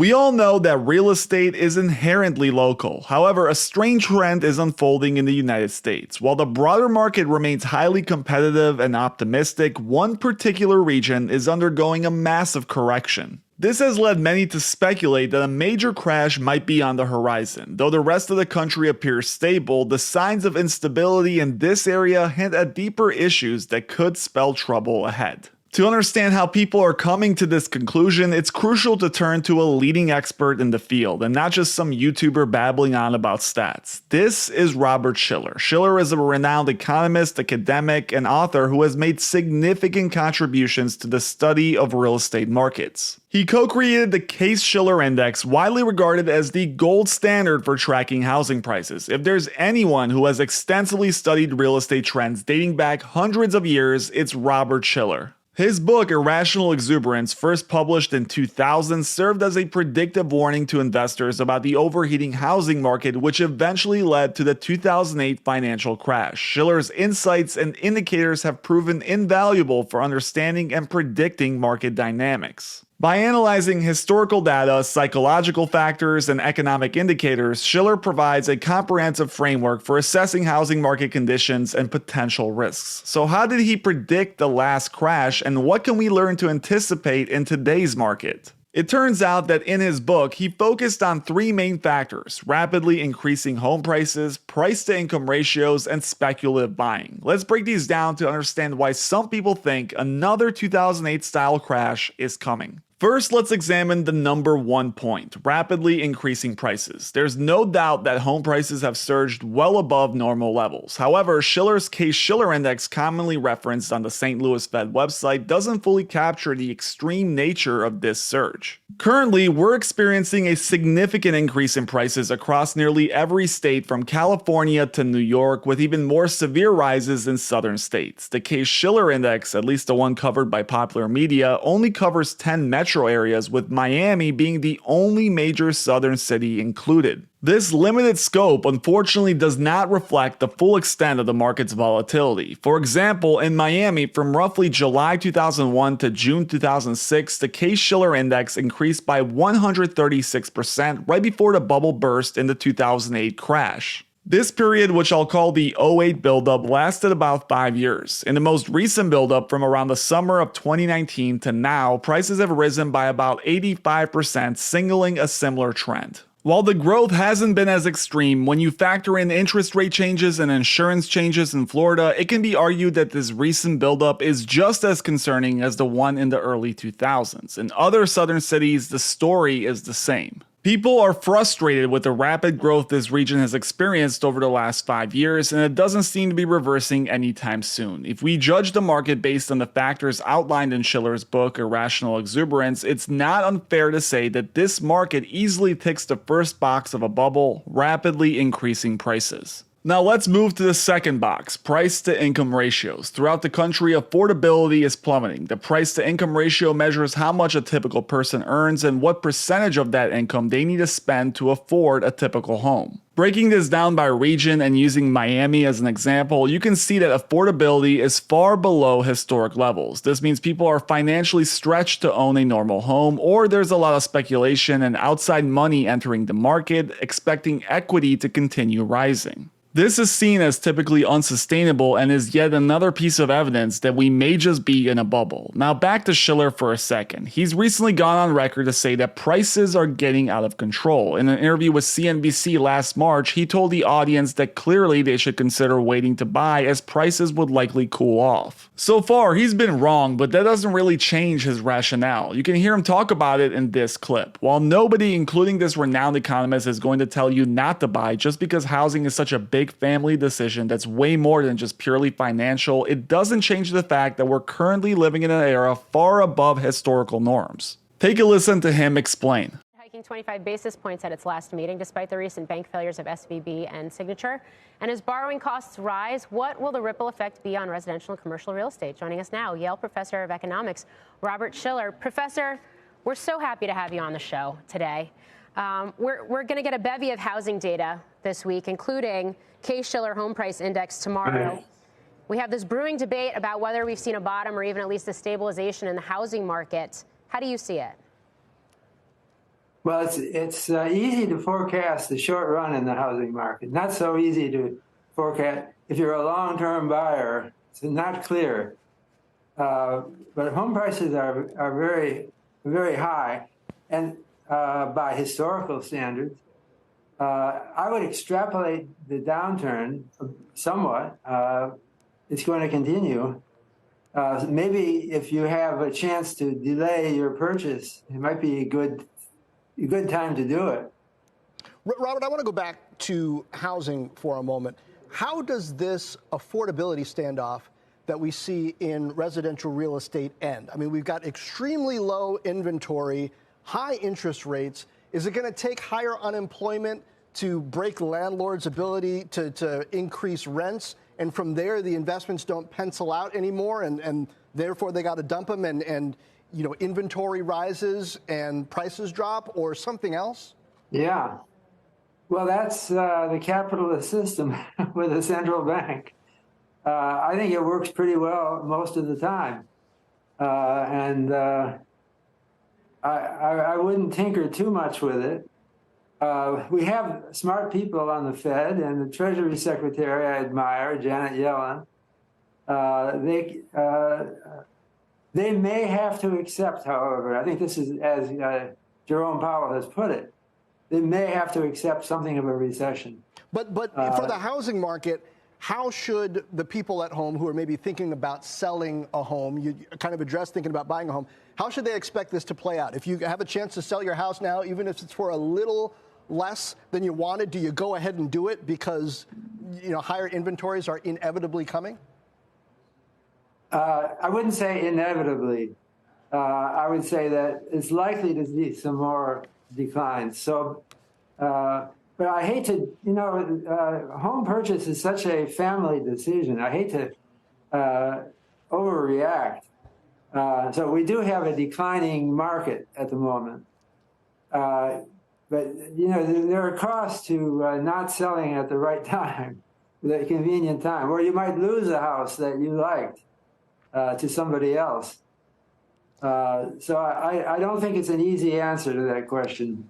We all know that real estate is inherently local. However, a strange trend is unfolding in the United States. While the broader market remains highly competitive and optimistic, one particular region is undergoing a massive correction. This has led many to speculate that a major crash might be on the horizon. Though the rest of the country appears stable, the signs of instability in this area hint at deeper issues that could spell trouble ahead. To understand how people are coming to this conclusion, it's crucial to turn to a leading expert in the field and not just some YouTuber babbling on about stats. This is Robert Shiller. Shiller is a renowned economist, academic, and author who has made significant contributions to the study of real estate markets. He co-created the Case-Shiller Index, widely regarded as the gold standard for tracking housing prices. If there's anyone who has extensively studied real estate trends dating back hundreds of years, it's Robert Shiller. His book, Irrational Exuberance, first published in 2000, served as a predictive warning to investors about the overheating housing market, which eventually led to the 2008 financial crash. Shiller's insights and indicators have proven invaluable for understanding and predicting market dynamics. By analyzing historical data, psychological factors, and economic indicators, Shiller provides a comprehensive framework for assessing housing market conditions and potential risks. So how did he predict the last crash, and what can we learn to anticipate in today's market? It turns out that in his book, he focused on three main factors: rapidly increasing home prices, price-to-income ratios, and speculative buying. Let's break these down to understand why some people think another 2008-style crash is coming. First, let's examine the number one point: rapidly increasing prices. There's no doubt that home prices have surged well above normal levels. However, Shiller's Case-Shiller Index, commonly referenced on the St. Louis Fed website, doesn't fully capture the extreme nature of this surge. Currently, we're experiencing a significant increase in prices across nearly every state from California to New York, with even more severe rises in southern states. The Case-Shiller Index, at least the one covered by popular media, only covers 10 metro areas, with Miami being the only major southern city included. This limited scope unfortunately does not reflect the full extent of the market's volatility. For example, in Miami, from roughly July 2001 to June 2006, the Case-Shiller Index increased by 136% right before the bubble burst in the 2008 crash. This period, which I'll call the '08 buildup, lasted about 5 years. In the most recent buildup from around the summer of 2019 to now, prices have risen by about 85%, signaling a similar trend. While the growth hasn't been as extreme, when you factor in interest rate changes and insurance changes in Florida, it can be argued that this recent buildup is just as concerning as the one in the early 2000s. In other southern cities, the story is the same. People are frustrated with the rapid growth this region has experienced over the last 5 years, and it doesn't seem to be reversing anytime soon. If we judge the market based on the factors outlined in Shiller's book, Irrational Exuberance, it's not unfair to say that this market easily ticks the first box of a bubble: rapidly increasing prices. Now let's move to the second box: price-to-income ratios. Throughout the country, affordability is plummeting. The price-to-income ratio measures how much a typical person earns and what percentage of that income they need to spend to afford a typical home. Breaking this down by region and using Miami as an example, you can see that affordability is far below historic levels. This means people are financially stretched to own a normal home, or there's a lot of speculation and outside money entering the market, expecting equity to continue rising. This is seen as typically unsustainable and is yet another piece of evidence that we may just be in a bubble. Now back to Shiller for a second. He's recently gone on record to say that prices are getting out of control. In an interview with CNBC last March, he told the audience that clearly they should consider waiting to buy, as prices would likely cool off. So far, he's been wrong, but that doesn't really change his rationale. You can hear him talk about it in this clip. While nobody, including this renowned economist, is going to tell you not to buy just because housing is such a big family decision that's way more than just purely financial, it doesn't change the fact that we're currently living in an era far above historical norms. Take a listen to him explain. Hiking 25 basis points at its last meeting, despite the recent bank failures of SVB and Signature. And as borrowing costs rise, what will the ripple effect be on residential and commercial real estate? Joining us now, Yale professor of economics, Robert Shiller. Professor, we're so happy to have you on the show today. We're going to get a bevy of housing data this week, including Case-Shiller Home Price Index tomorrow. We have this brewing debate about whether we've seen a bottom or even at least a stabilization in the housing market. How do you see it? Well, it's easy to forecast the short run in the housing market. Not so easy to forecast if you're a long-term buyer. It's not clear. But home prices are very high, and by historical standards, I would extrapolate the downturn somewhat. It's going to continue. Maybe if you have a chance to delay your purchase, it might be a good time to do it. Robert, I want to go back to housing for a moment. How does this affordability standoff that we see in residential real estate end? I mean, we've got extremely low inventory, high interest rates. Is it going to take higher unemployment to break landlords' ability to increase rents? And from there, the investments don't pencil out anymore, and therefore they got to dump them, and inventory rises and prices drop, or something else? Yeah. Well, that's the capitalist system with a central bank. I think it works pretty well most of the time. And I wouldn't tinker too much with it. We have smart people on the Fed, and the Treasury Secretary I admire, Janet Yellen. They may have to accept, however, I think this is as Jerome Powell has put it, they may have to accept something of a recession. But for the housing market, how should the people at home who are maybe thinking about selling a home, you kind of addressed thinking about buying a home, how should they expect this to play out? If you have a chance to sell your house now, even if it's for a little less than you wanted, do you go ahead and do it because higher inventories are inevitably coming? I wouldn't say inevitably. I would say that it's likely to see some more declines. So, but I hate to, home purchase is such a family decision. I hate to overreact. So we do have a declining market at the moment. But, there are costs to not selling at the right time, the convenient time, or you might lose a house that you liked to somebody else. So I don't think it's an easy answer to that question.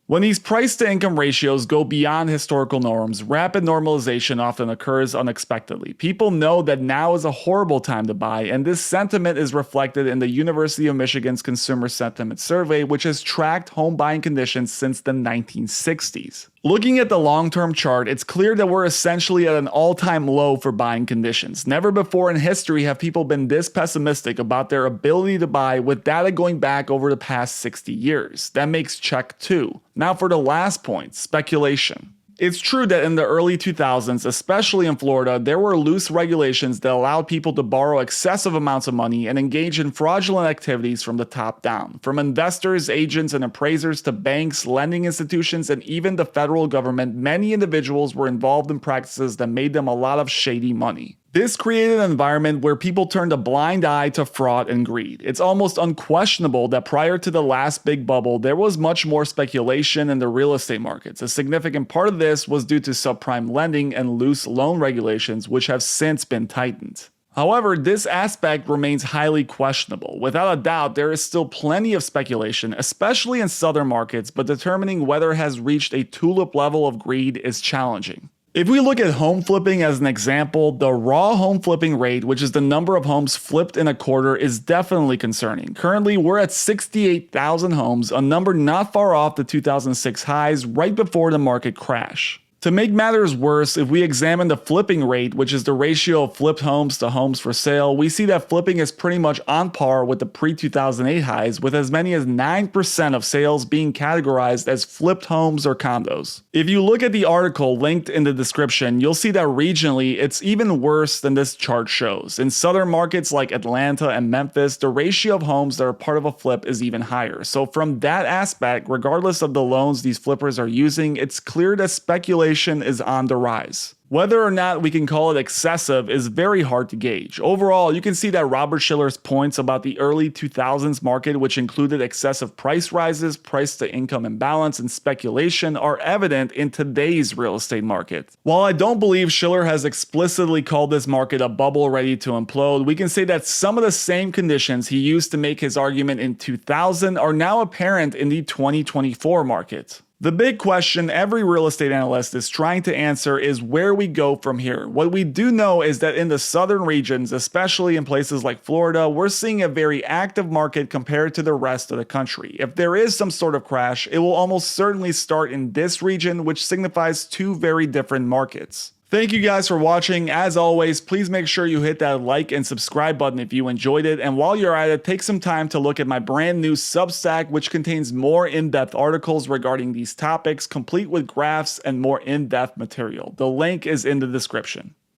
When these price-to-income ratios go beyond historical norms, rapid normalization often occurs unexpectedly. People know that now is a horrible time to buy, and this sentiment is reflected in the University of Michigan's Consumer Sentiment Survey, which has tracked home buying conditions since the 1960s. Looking at the long-term chart, it's clear that we're essentially at an all-time low for buying conditions. Never before in history have people been this pessimistic about their ability to buy, with data going back over the past 60 years. That makes check 2. Now for the last point, speculation. It's true that in the early 2000s, especially in Florida, there were loose regulations that allowed people to borrow excessive amounts of money and engage in fraudulent activities from the top down. From investors, agents, and appraisers to banks, lending institutions, and even the federal government, many individuals were involved in practices that made them a lot of shady money. This created an environment where people turned a blind eye to fraud and greed. It's almost unquestionable that prior to the last big bubble, there was much more speculation in the real estate markets. A significant part of this was due to subprime lending and loose loan regulations, which have since been tightened. However, this aspect remains highly questionable. Without a doubt, there is still plenty of speculation, especially in southern markets, but determining whether it has reached a tulip level of greed is challenging. If we look at home flipping as an example, the raw home flipping rate, which is the number of homes flipped in a quarter, is definitely concerning. Currently, we're at 68,000 homes, a number not far off the 2006 highs right before the market crash. To make matters worse, if we examine the flipping rate, which is the ratio of flipped homes to homes for sale, we see that flipping is pretty much on par with the pre-2008 highs, with as many as 9% of sales being categorized as flipped homes or condos. If you look at the article linked in the description, you'll see that regionally, it's even worse than this chart shows. In southern markets like Atlanta and Memphis, the ratio of homes that are part of a flip is even higher. So from that aspect, regardless of the loans these flippers are using, it's clear that speculation is on the rise. Whether or not we can call it excessive is very hard to gauge. Overall, you can see that Robert Shiller's points about the early 2000s market, which included excessive price rises, price to income imbalance, and speculation, are evident in today's real estate market. While I don't believe Shiller has explicitly called this market a bubble ready to implode, we can say that some of the same conditions he used to make his argument in 2000 are now apparent in the 2024 market. The big question every real estate analyst is trying to answer is where we go from here. What we do know is that in the southern regions, especially in places like Florida, we're seeing a very active market compared to the rest of the country. If there is some sort of crash, it will almost certainly start in this region, which signifies two very different markets. Thank you guys for watching. As always, please make sure you hit that like and subscribe button if you enjoyed it. And while you're at it, take some time to look at my brand new Substack, which contains more in-depth articles regarding these topics, complete with graphs and more in-depth material. The link is in the description.